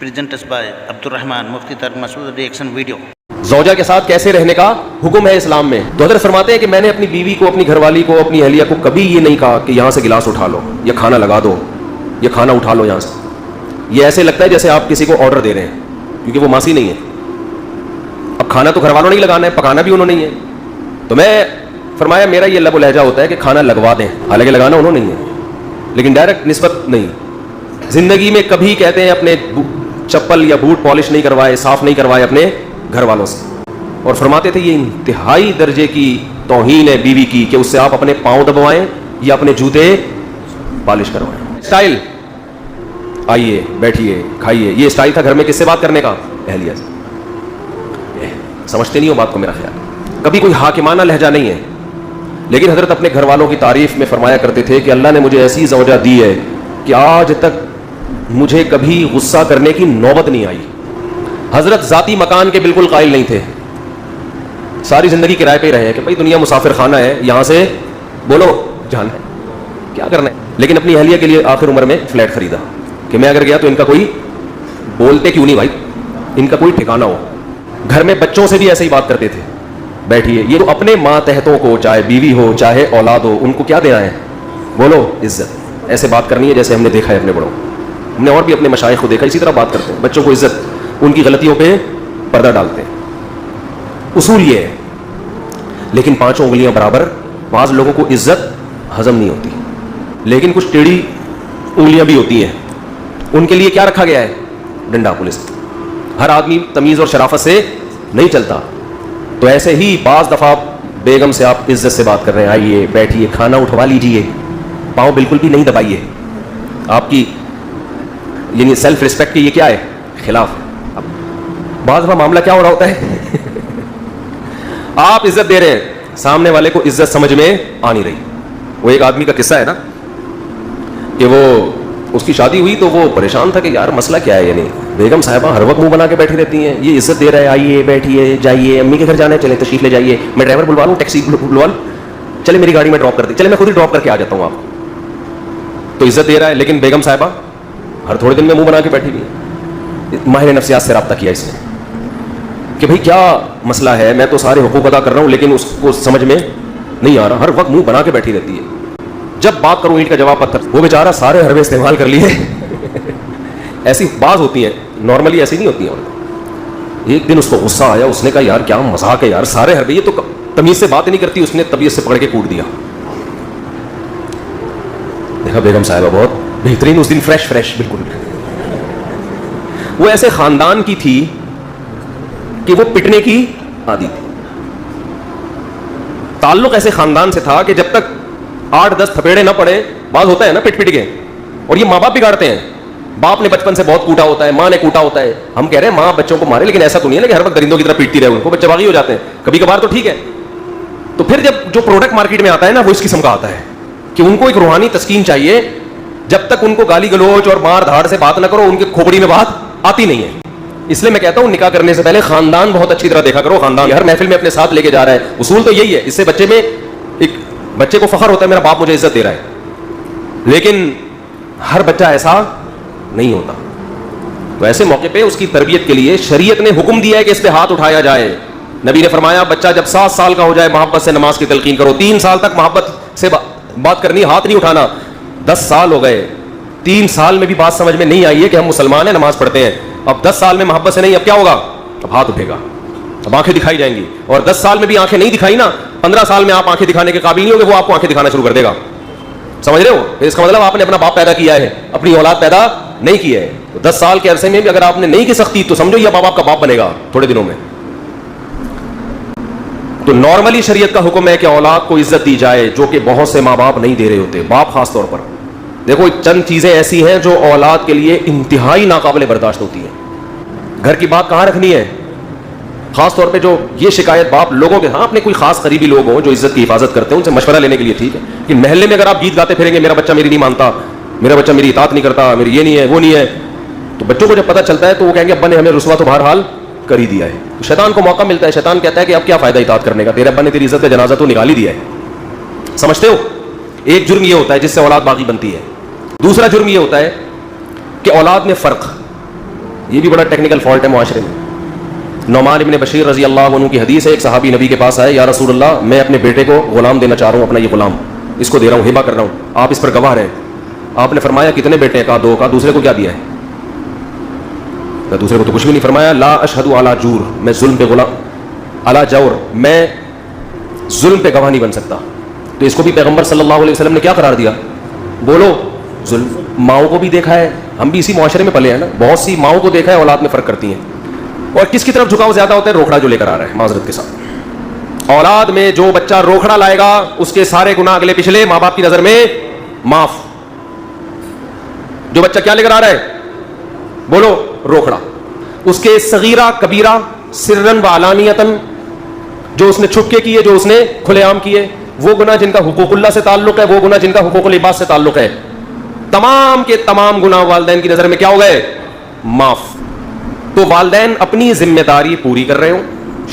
Presenters by Abdurrahman Mufti Tarek Masood reaction video. زوجہ کے ساتھ کیسے رہنے کا حکم ہے اسلام میں. تو حضرت فرماتے ہیں کہ میں نے اپنی بیوی کو, اپنی گھر والی کو, اپنی اہلیہ کو کبھی یہ نہیں کہا کہ یہاں سے گلاس اٹھا لو یا کھانا لگا دو یا کھانا اٹھا لو یہاں سے. یہ ایسے لگتا ہے جیسے آپ کسی کو آرڈر دے رہے ہیں, کیونکہ وہ ماسی نہیں ہے. اب کھانا تو گھر والوں نے ہی لگانا ہے, پکانا بھی انہوں نے ہی ہے. تو میں فرمایا میرا یہ لب و لہجہ ہوتا ہے کہ کھانا لگوا دیں, حالانکہ لگانا انہوں نے نہیں ہے, لیکن ڈائریکٹ نسبت نہیں. زندگی میں کبھی کہتے ہیں اپنے چپل یا بوٹ پالش نہیں کروائے, صاف نہیں کروائے اپنے گھر والوں سے. اور فرماتے تھے یہ انتہائی درجے کی توہین ہے بیوی کی کہ اس سے آپ اپنے پاؤں دبوائیں یا اپنے جوتے پالش کروائیں. اسٹائل, آئیے بیٹھیے کھائیے, یہ اسٹائل تھا گھر میں کس سے بات کرنے کا؟ اہلیہ سے. سمجھتے نہیں ہو بات کو میرا خیال. کبھی کوئی حاکمانہ لہجہ نہیں ہے, لیکن حضرت اپنے گھر والوں کی تعریف میں فرمایا کرتے تھے کہ اللہ نے مجھے ایسی زوجہ دی ہے کہ آج تک مجھے کبھی غصہ کرنے کی نوبت نہیں آئی. حضرت ذاتی مکان کے بالکل قائل نہیں تھے, ساری زندگی کرائے پہ ہی رہے ہیں کہ بھائی دنیا مسافر خانہ ہے, یہاں سے بولو جانا ہے, کیا کرنا ہے. لیکن اپنی اہلیہ کے لیے آخر عمر میں فلیٹ خریدا کہ میں اگر گیا تو ان کا کوئی, بولتے کیوں نہیں بھائی, ان کا کوئی ٹھکانہ ہو. گھر میں بچوں سے بھی ایسے ہی بات کرتے تھے, بیٹھیے. یہ تو اپنے ماتحتوں کو, چاہے بیوی ہو چاہے اولاد ہو, ان کو کیا دینا ہے؟ بولو عزت. ایسے بات کرنی ہے جیسے ہم نے دیکھا ہے اپنے بڑوں, ہم نے اور بھی اپنے مشائخ کو دیکھا, اسی طرح بات کرتے ہیں. بچوں کو عزت, ان کی غلطیوں پہ پردہ ڈالتے ہیں. اصول یہ ہے. لیکن پانچوں انگلیاں برابر, بعض لوگوں کو عزت ہضم نہیں ہوتی, لیکن کچھ ٹیڑھی انگلیاں بھی ہوتی ہیں. ان کے لیے کیا رکھا گیا ہے؟ ڈنڈا پولیس. ہر آدمی تمیز اور شرافت سے نہیں چلتا. تو ایسے ہی بعض دفعہ بیگم سے آپ عزت سے بات کر رہے ہیں, آئیے بیٹھیے کھانا اٹھوا لیجئے, پاؤں بالکل بھی نہیں دبائیے. آپ کی یعنی سیلف ریسپیکٹ کی یہ کیا ہے؟ خلاف. اب بعض دفعہ معاملہ کیا ہو رہا ہوتا ہے آپ عزت دے رہے ہیں, سامنے والے کو عزت سمجھ میں آ نہیں رہی. وہ ایک آدمی کا قصہ ہے نا کہ وہ, اس کی شادی ہوئی تو وہ پریشان تھا کہ یار مسئلہ کیا ہے, یعنی بیگم صاحبہ ہر وقت منہ بنا کے بیٹھی رہتی ہیں, یہ عزت دے رہا ہے, آئیے بیٹھیے جائیے, امی کے گھر جانا ہے چلے تشریف لے جائیے, میں ڈرائیور بلوا لوں, ٹیکسی بلوا لوں, چلے میری گاڑی میں ڈراپ کر دیں, چلے میں خود ہی ڈراپ کر کے آ جاتا ہوں آپ. تو عزت دے رہا ہے, لیکن بیگم صاحبہ ہر تھوڑے دن میں منہ بنا کے بیٹھی ہوئی. ماہر نفسیات سے رابطہ کیا اس نے کہ بھئی کیا مسئلہ ہے, میں تو سارے حقوق ادا کر رہا ہوں لیکن اس کو سمجھ میں نہیں آ رہا, ہر وقت منہ بنا کے بیٹھی رہتی ہے, جب بات کروں اینٹ کا جواب پتھر. وہ بیچارہ سارے حربے استعمال کر لیے ایسی بعض ہوتی ہیں, نارملی ایسی نہیں ہوتی ہیں. ایک دن اس کو غصہ آیا, اس نے کہا یار کیا مذاق ہے یار, سارے حربے, یہ تو تمیز سے بات نہیں کرتی. اس نے طبیعت سے پکڑ کے کوٹ دیا. دیکھا بیگم صاحبہ بہت بہترین, اس دن فریش بالکل. وہ ایسے خاندان کی تھی کہ وہ پٹنے کی عادی تھی. تعلق ایسے خاندان سے تھا کہ جب تک 8-10 تھپیڑے نہ پڑے, بعض ہوتا ہے نا پٹ کے, اور یہ ماں باپ بگاڑتے ہیں. باپ نے بچپن سے بہت کوٹا ہوتا ہے, ماں نے کوٹا ہوتا ہے. ہم کہہ رہے ہیں ماں بچوں کو مارے, لیکن ایسا تو نہیں ہے نا کہ ہر وقت درندوں کی طرح پیٹتی رہے, ان کو بچے باغی ہو جاتے ہیں. کبھی کبھار تو ٹھیک ہے. تو پھر جب جو پروڈکٹ مارکیٹ میں آتا ہے نا, وہ اس قسم کا آتا ہے کہ ان کو ایک روحانی تسکین چاہیے. جب تک ان کو گالی گلوچ اور مار دھاڑ سے بات نہ کرو, ان کی کھوپڑی میں بات آتی نہیں ہے. اس لیے میں کہتا ہوں نکاح کرنے سے پہلے خاندان بہت اچھی طرح دیکھا کرو. خاندان ہر محفل میں اپنے ساتھ لے کے جا رہا ہے, اصول تو یہی ہے. اس سے بچے میں ایک بچے کو فخر ہوتا ہے, میرا باپ مجھے عزت دے رہا ہے. لیکن ہر بچہ ایسا نہیں ہوتا. تو ایسے موقع پہ اس کی تربیت کے لیے شریعت نے حکم دیا ہے کہ اس پہ ہاتھ اٹھایا جائے. نبی نے فرمایا بچہ جب 7 سال کا ہو جائے محبت سے نماز کی تلقین کرو. 3 سال تک محبت سے بات کرنی, ہاتھ نہیں اٹھانا. 10 سال ہو گئے, 3 سال میں بھی بات سمجھ میں نہیں آئی ہے کہ ہم مسلمان ہیں, نماز پڑھتے ہیں. اب 10 سال میں محبت سے نہیں, اب کیا ہوگا؟ اب ہاتھ اٹھے گا, اب آنکھیں دکھائی جائیں گی. اور 10 سال میں بھی آنکھیں نہیں دکھائی نا, 15 سال میں آپ آنکھیں دکھانے کے قابل نہیں ہو گے, وہ آپ کو آنکھیں دکھانا شروع کر دے گا. سمجھ رہے ہو؟ اس کا مطلب آپ نے اپنا باپ پیدا کیا ہے, اپنی اولاد پیدا نہیں کی ہے. 10 سال کے عرصے میں بھی اگر آپ نے نہیں کی سختی تو سمجھو یہ باپ کا باپ بنے گا تھوڑے دنوں میں. تو نارملی شریعت کا حکم ہے کہ اولاد کو عزت دی جائے, جو کہ بہت سے ماں باپ نہیں دے رہے ہوتے, باپ خاص طور پر. دیکھو چند چیزیں ایسی ہیں جو اولاد کے لیے انتہائی ناقابل برداشت ہوتی ہیں. گھر کی بات کہاں رکھنی ہے, خاص طور پہ جو یہ شکایت باپ لوگوں کے, ہاں اپنے کوئی خاص قریبی لوگ ہوں جو عزت کی حفاظت کرتے ہیں, ان سے مشورہ لینے کے لیے ٹھیک ہے. کہ محلے میں اگر آپ گیت گاتے پھریں گے, میرا بچہ میری نہیں مانتا, میرا بچہ میری اطاعت نہیں کرتا, میری یہ نہیں ہے وہ نہیں ہے, تو بچوں کو جب پتہ چلتا ہے تو وہ کہیں گے ابا نے ہمیں رسوا تو بہرحال کر ہی دیا ہے. تو شیطان کو موقع ملتا ہے, شیطان کہتا ہے کہ اب کیا فائدہ اطاعت کرنے کا, تیرے ابا نے تیری عزت کا جنازہ تو نکال ہی دیا ہے. سمجھتے ہو؟ ایک جرم یہ ہوتا ہے جس سے اولاد باقی بنتی ہے. دوسرا جرم یہ ہوتا ہے کہ اولاد میں فرق, یہ بھی بڑا ٹیکنیکل فالٹ ہے معاشرے میں. نعمان ابن بشیر رضی اللہ عنہ کی حدیث ہے, ایک صحابی نبی کے پاس آئے, یا رسول اللہ میں اپنے بیٹے کو غلام دینا چاہ رہا ہوں, اپنا یہ غلام اس کو دے رہا ہوں, ہبہ کر رہا ہوں, آپ اس پر گواہ رہے. آپ نے فرمایا کتنے بیٹے ہیں؟ کہا 2. کہا دوسرے کو کیا دیا ہے؟ دوسرے کو تو کچھ بھی نہیں. فرمایا لا اشہد علی جور, میں ظلم پہ غلام علی جور, میں ظلم پہ گواہ نہیں بن سکتا. تو اس کو بھی پیغمبر صلی اللہ علیہ وسلم نے کیا قرار دیا؟ بولو ظلم. ماؤں کو بھی دیکھا ہے, ہم بھی اسی معاشرے میں پلے ہیں نا, بہت سی ماؤں کو دیکھا ہے اولاد میں فرق کرتی ہیں. اور کس کی طرف جھکاؤ زیادہ ہوتا ہے؟ روکھڑا جو لے کر آ رہا ہے. معذرت کے ساتھ اولاد میں جو بچہ روکھڑا لائے گا اس کے سارے گناہ اگلے پچھلے ماں باپ کی نظر میں معاف. جو بچہ کیا لے کر آ رہا ہے؟ بولو روکھڑا. اس کے صغیرہ کبیرہ سرن و علانیتن, جو اس نے چھپ کے کیے, جو اس نے کھلے عام کیے, وہ گناہ جن کا حقوق اللہ سے تعلق ہے, وہ گناہ جن کا حقوق العباد سے تعلق ہے, تمام کے تمام گناہ والدین کی نظر میں کیا ہو گئے؟ معاف. تو والدین اپنی ذمہ داری پوری کر رہے ہو,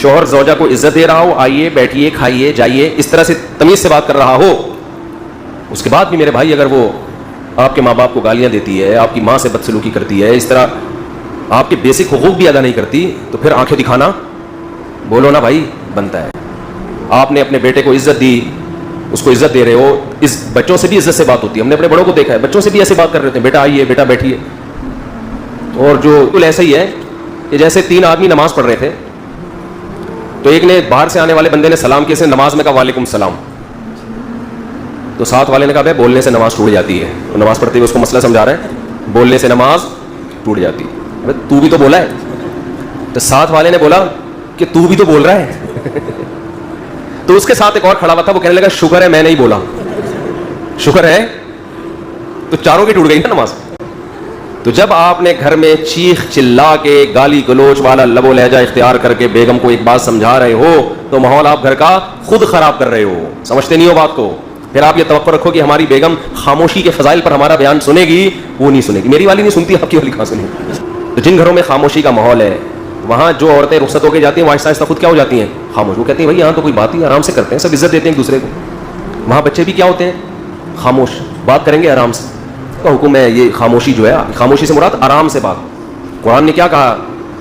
شوہر زوجہ کو عزت دے رہا ہو, آئیے بیٹھیے کھائیے جائیے, اس طرح سے تمیز سے بات کر رہا ہو, اس کے بعد بھی میرے بھائی اگر وہ آپ کے ماں باپ کو گالیاں دیتی ہے, آپ کی ماں سے بدسلوکی کرتی ہے, اس طرح آپ کے بیسک حقوق بھی ادا نہیں کرتی, تو پھر آنکھیں دکھانا بولو نا بھائی بنتا ہے. آپ نے اپنے بیٹے کو عزت دی, اس کو عزت دے رہے ہو, اس بچوں سے بھی عزت سے بات ہوتی ہے. ہم نے اپنے بڑوں کو دیکھا ہے, بچوں سے بھی ایسے بات کر رہے تھے, بیٹا آئیے, بیٹا بیٹھیے. اور جو ایسا ہی ہے کہ جیسے 3 آدمی نماز پڑھ رہے تھے, تو ایک نے باہر سے آنے والے بندے نے سلام کیا, سے نماز میں کہا وعلیکم السلام. تو ساتھ والے نے کہا بھائی بولنے سے نماز ٹوٹ جاتی ہے. اور نماز پڑھتے ہوئے اس کو مسئلہ سمجھا رہے ہیں, بولنے سے نماز ٹوٹ جاتی ہے. تو بھی تو بولا ہے. تو ساتھ والے نے بولا کہ تو بھی تو بول رہا ہے. تو اس کے ساتھ ایک اور کھڑا ہوا تھا, وہ کہنے لگا شکر ہے میں نہیں بولا, شکر ہے. تو چاروں کی ٹوٹ گئی نا نماز. تو جب آپ نے گھر میں چیخ چلا کے گالی گلوچ والا لب و لہجہ اختیار کر کے بیگم کو ایک بات سمجھا رہے ہو, تو ماحول آپ گھر کا خود خراب کر رہے ہو. سمجھتے نہیں ہو بات کو. پھر آپ یہ توقع رکھو کہ ہماری بیگم خاموشی کے فضائل پر ہمارا بیان سنے گی, وہ نہیں سنے گی. میری والی نہیں سنتی, آپ کی والی کہاں سنے گی؟ تو جن گھروں میں خاموشی کا ماحول ہے, وہاں جو عورتیں رخصت ہو کے جاتی ہیں وہ آہستہ آہستہ خود کیا ہو جاتی ہیں؟ خاموش. وہ کہتی ہیں بھائی یہاں تو کوئی بات ہی آرام سے کرتے ہیں, سب عزت دیتے ہیں ایک دوسرے کو. وہاں بچے بھی کیا ہوتے ہیں؟ خاموش, بات کریں گے آرام سے. کا حکم ہے یہ خاموشی جو ہے, خاموشی سے مراد آرام سے بات. قرآن نے کیا کہا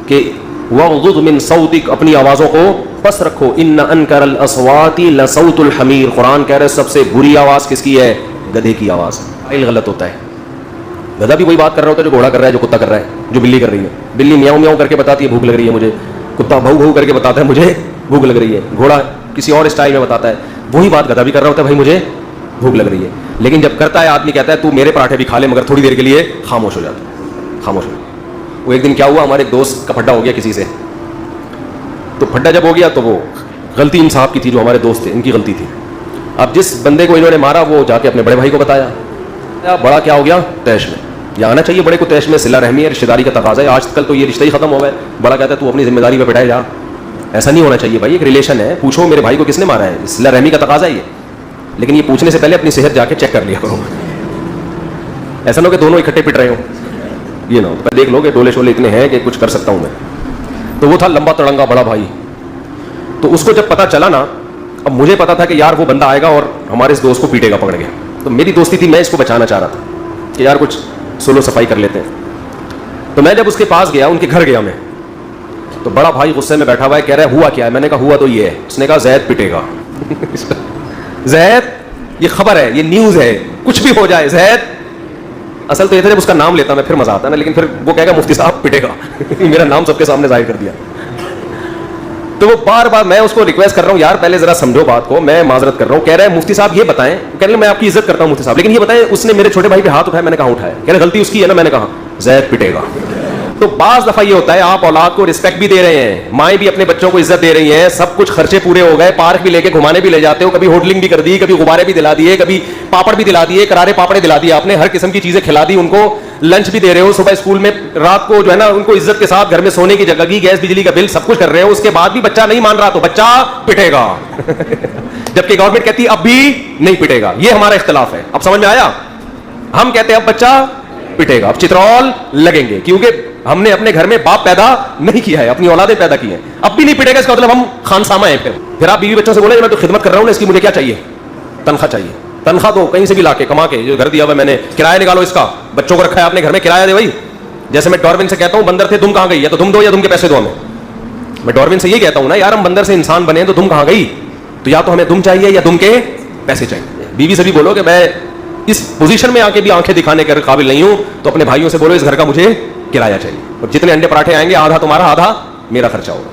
کہ وَغْضُضْ مِنْ صَوْتِكَ, اپنی آوازوں کو پس رکھو. إِنَّ أَنْكَرَ الْأَصْوَاتِ لَصَوْتُ الْحَمِيرِ, قرآن کہہ رہے سب سے بری آواز کس کی ہے؟ گدھے کی آواز. غلط ہوتا ہے. گدھا بھی وہی بات کر رہا ہوتا ہے جو گھوڑا کر رہا ہے, جو کتا کر رہا ہے, جو بلی کر رہی ہے. بلی میاؤں میاؤں کر کے بتاتی ہے بھوک لگ رہی ہے مجھے, کتا بھو بھو کر کے بتاتا ہے مجھے بھوک لگ رہی ہے, گھوڑا کسی اور اسٹائل میں بتاتا ہے. وہی بات گدھا بھی کر رہا ہوتا ہے, بھائی مجھے بھوک لگ رہی ہے. لیکن جب کرتا ہے آدمی کہتا ہے تو میرے پراٹھے بھی کھا لے, مگر تھوڑی دیر کے لیے خاموش ہو جاتا ہے. خاموش ہو. وہ ایک دن کیا ہوا, ہمارے ایک دوست کا پھڈا ہو گیا کسی سے. تو پھڈا جب ہو گیا تو وہ غلطی ان صاحب کی تھی, جو ہمارے دوست تھے ان کی غلطی تھی. اب جس بندے کو انہوں نے مارا وہ جا کے اپنے بڑے بھائی کو بتایا. بڑا کیا ہو گیا؟ تیش میں. یہ آنا چاہیے بڑے کو تیش میں, صلہ رحمی ہے, رشتہ داری کا تقاضا ہے. آج کل تو یہ رشتہ ہی ختم ہو گئے. بڑا کہتا ہے تو اپنی ذمہ داری پہ بٹھائے جا. ایسا نہیں ہونا چاہیے بھائی, ایک ریلیشن ہے, پوچھو میرے بھائی کو کس نے مارا ہے, صلہ رحمی کا تقاضا ہے یہ. لیکن یہ پوچھنے سے پہلے اپنی صحت جا کے چیک کر لیا کرو. ایسا نہ ہو کہ دونوں اکٹھے پٹ رہے ہو, یہ نہ ہو. دیکھ لو کہ ڈولے شولے اتنے ہیں کہ کچھ کر سکتا ہوں میں. تو وہ تھا لمبا تڑنگا بڑا بھائی. تو اس کو جب پتا چلا نا, اب مجھے پتا تھا کہ یار وہ بندہ آئے گا اور ہمارے اس دوست کو پیٹے گا پکڑ کے. تو میری دوستی تھی, میں اس کو بچانا چاہ رہا تھا کہ یار کچھ سولو صفائی کر لیتے ہیں. تو میں جب اس کے پاس گیا, ان کے گھر گیا میں, تو بڑا بھائی غصے میں بیٹھا ہوا ہے, کہہ رہا ہے ہوا کیا ہے. میں نے کہا ہوا تو یہ ہے. اس نے کہا زید پٹے گا. زید, یہ خبر ہے, یہ نیوز ہے, کچھ بھی ہو جائے زید. اصل تو یہ تھا جب اس کا نام لیتا میں پھر مزہ آتا نا, لیکن پھر وہ کہے گا مفتی صاحب پٹے گا. میرا نام سب کے سامنے ظاہر کر دیا. تو وہ بار بار میں اس کو ریکویسٹ کر رہا ہوں, یار پہلے ذرا سمجھو بات کو, میں معذرت کر رہا ہوں. کہہ رہا ہے مفتی صاحب یہ بتائیں, کہہ رہے میں آپ کی عزت کرتا ہوں مفتی صاحب, لیکن یہ بتائیں اس نے میرے چھوٹے بھائی پہ ہاتھ اٹھایا. میں نے کہا اٹھایا. کہہ رہے غلطی اس کی ہے نا. میں نے کہا زید پٹے گا. تو بعض دفعہ یہ ہوتا ہے آپ اولاد کو رسپیکٹ بھی دے رہے ہیں, مائیں بھی اپنے بچوں کو عزت دے رہی ہیں, سب کچھ خرچے پورے ہو گئے, پارک بھی لے کے گھمانے بھی لے جاتے ہو, کبھی ہوٹلنگ بھی کر دی, کبھی غبارے بھی دلا دیے, کبھی پاپڑ بھی دلا دیے, کرارے پاپڑے دلا دیے آپ نے, ہر قسم کی چیزیں کھلا دی ان کو, لنچ بھی دے رہے ہو, صبح اسکول میں رات کو جو ہے نا ان کو عزت کے ساتھ گھر میں سونے کی جگہ کی, گیس بجلی کا بل سب کچھ کر رہے ہو. اس کے بعد بھی بچہ نہیں مان رہا تو بچہ پٹے گا. جبکہ گورنمنٹ کہتی اب بھی نہیں پٹے گا. یہ ہمارا اختلاف ہے. اب سمجھ میں آیا؟ ہم کہتے ہیں اب بچہ پٹے گا, اب چترول لگیں گے, کیونکہ ہم نے اپنے گھر میں باپ پیدا نہیں کیا ہے, اپنی اولادیں پیدا کی ہیں. اب بھی نہیں پٹے گا, اس کا مطلب ہم خانسامہ ہیں. پھر آپ بیوی بچوں سے بولیں میں تو خدمت کر رہا ہوں نا, اس کی مجھے کیا چاہیے؟ تنخواہ چاہیے. تنخواہ تو کہیں سے بھی لا کے کما کے, جو گھر دیا ہوا میں نے, کرایہ نکالو اس کا, بچوں کو رکھا ہے آپ نے گھر میں, کرایہ دے بھائی, جیسے میں ڈاروین سے کہتا ہوں بندر تھے تم کہاں گئی, یا تو تم دو یا تم کے پیسے دو ہمیں. میں ڈاروین سے یہ کہتا ہوں نا یار ہم بندر سے انسان بنے تو تم کہاں گئی, تو یا تو ہمیں تم چاہیے یا تم کے پیسے چاہیے. بیوی سے بھی بولو کہ میں اس پوزیشن میں آ کے بھی آنکھیں دکھانے کے قابل نہیں ہوں, تو اپنے بھائیوں سے بولو اس گھر کا مجھے کرایہ چاہیے, اور جتنے انڈے پراٹھے آئیں گے آدھا تمہارا آدھا میرا خرچہ ہوگا.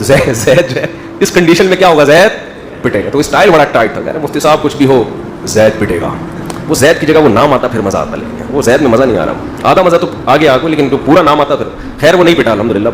زید جو ہے اس کنڈیشن میں کیا ہوگا, زید پٹے گا. تو اسٹائل بڑا ٹائٹ تھا, مفتی صاحب کچھ بھی ہو زید پٹے گا. وہ زید کی جگہ وہ نام آتا پھر مزہ آتا, لیکن وہ زید میں مزہ نہیں آ رہا, آدھا مزہ تو آگے آ گیا, لیکن جو پورا نام آتا پھر خیر وہ نہیں پٹا الحمدللہ.